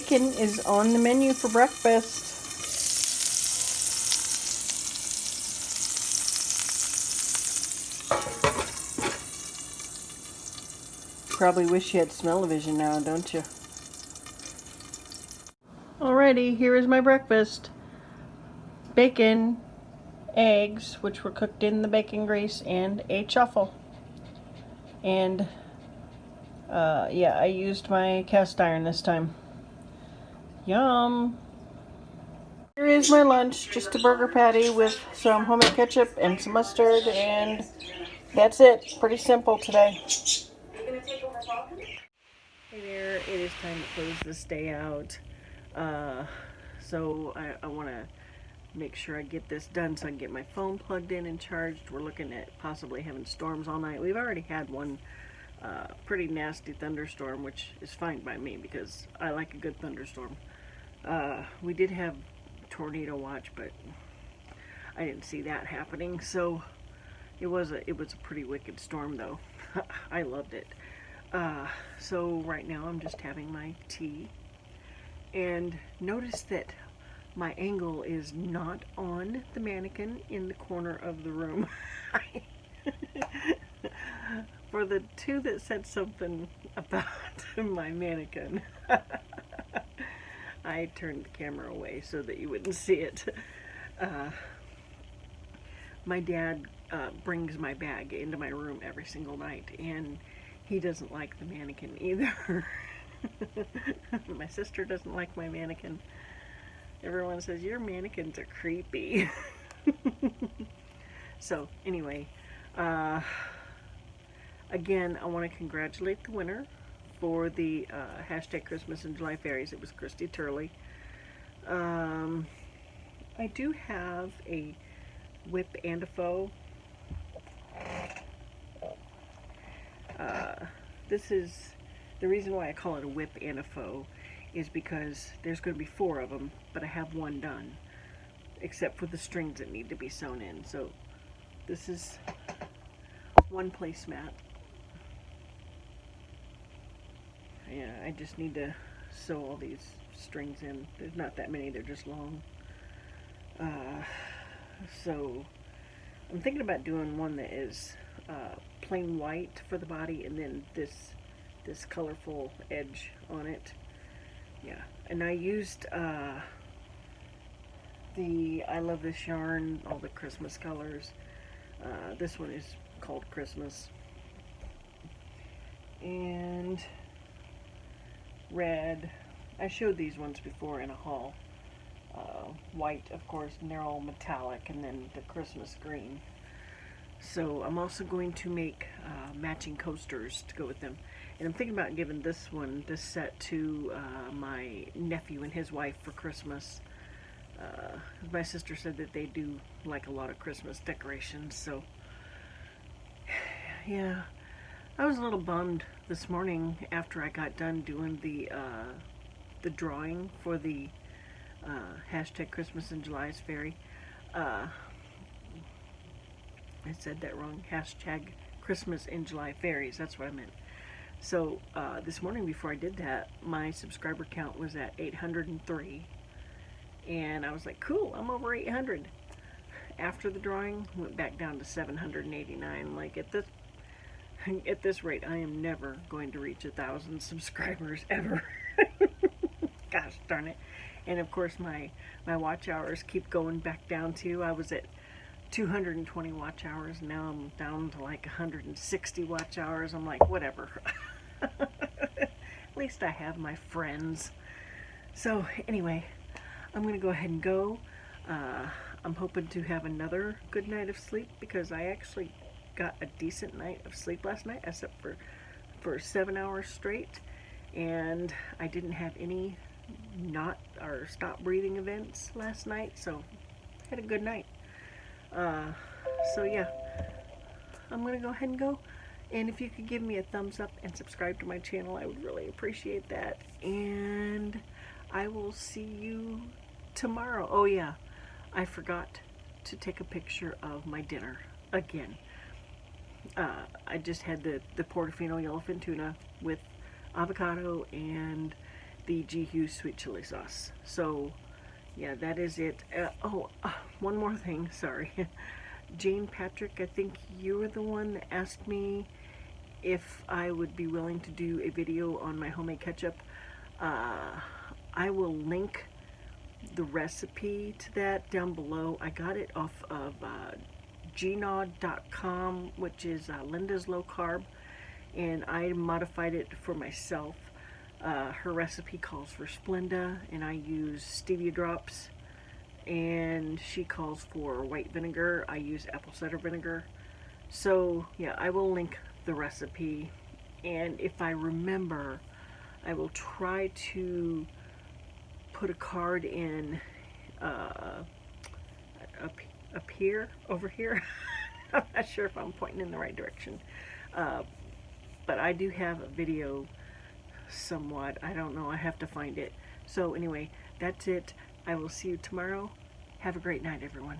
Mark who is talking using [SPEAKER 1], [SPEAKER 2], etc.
[SPEAKER 1] bacon is on the menu for breakfast. Probably wish you had smell-o-vision now, don't you? Alrighty, here is my breakfast. Bacon, eggs, which were cooked in the bacon grease, and a truffle. And yeah, I used my cast iron this time. Yum! Here is my lunch, just a burger patty with some homemade ketchup and some mustard, and that's it. Pretty simple today. Hey there, it is time to close this day out. So I want to make sure I get this done so I can get my phone plugged in and charged. We're looking at possibly having storms all night. We've already had one pretty nasty thunderstorm, which is fine by me because I like a good thunderstorm. We did have tornado watch, but I didn't see that happening. So it was a pretty wicked storm though. I loved it. So right now I'm just having my tea, and notice that my angle is not on the mannequin in the corner of the room. For the two that said something about my mannequin, I turned the camera away so that you wouldn't see it. My dad brings my bag into my room every single night, and he doesn't like the mannequin either. My sister doesn't like my mannequin. Everyone says, your mannequins are creepy. So, anyway, again, I want to congratulate the winner for the hashtag Christmas in July Fairies. It was Christy Turley. I do have a WIP and a faux. This is the reason why I call it a WIP and a faux is because there's going to be 4 of them, but I have one done, except for the strings that need to be sewn in. So this is one placemat. Yeah, I just need to sew all these strings in. There's not that many, they're just long. So I'm thinking about doing one that is plain white for the body, and then this colorful edge on it. Yeah, and I used the I Love This Yarn, all the Christmas colors. This one is called Christmas, and red. I showed these ones before in a haul. White, of course, and they're all metallic, and then the Christmas green. So I'm also going to make matching coasters to go with them. And I'm thinking about giving this set to my nephew and his wife for Christmas. My sister said that they do like a lot of Christmas decorations, so yeah. I was a little bummed this morning after I got done doing the drawing for the hashtag Christmas in July's Fairy. I said that wrong. Hashtag Christmas in July Fairies. That's what I meant. So this morning before I did that, my subscriber count was at 803. And I was like, cool, I'm over 800. After the drawing, went back down to 789. Like, at this rate, I am never going to reach 1,000 subscribers ever. Gosh darn it. And of course my watch hours keep going back down too. I was at 220 watch hours. Now I'm down to like 160 watch hours. I'm like, whatever. At least I have my friends. So anyway, I'm going to go ahead and go. I'm hoping to have another good night of sleep because I actually got a decent night of sleep last night, except for 7 hours straight. And I didn't have any stop breathing events last night, so I had a good night. So yeah, I'm gonna go ahead and go, and if you could give me a thumbs up and subscribe to my channel, I would really appreciate that, and I will see you tomorrow. Oh yeah, I forgot to take a picture of my dinner again. I just had the Portofino yellowfin tuna with avocado and the G Hughes sweet chili sauce. So yeah, that is it. One more thing, sorry. Jane Patrick, I think you were the one that asked me if I would be willing to do a video on my homemade ketchup. I will link the recipe to that down below. I got it off of gnod.com, which is Linda's Low Carb, and I modified it for myself. Her recipe calls for Splenda, and I use stevia drops, and she calls for white vinegar. I use apple cider vinegar. So yeah, I will link the recipe, and if I remember, I will try to put a card in up here, over here. I'm not sure if I'm pointing in the right direction, but I do have a video somewhat. I don't know, I have to find it. So anyway, that's it. I will see you tomorrow. Have a great night, everyone.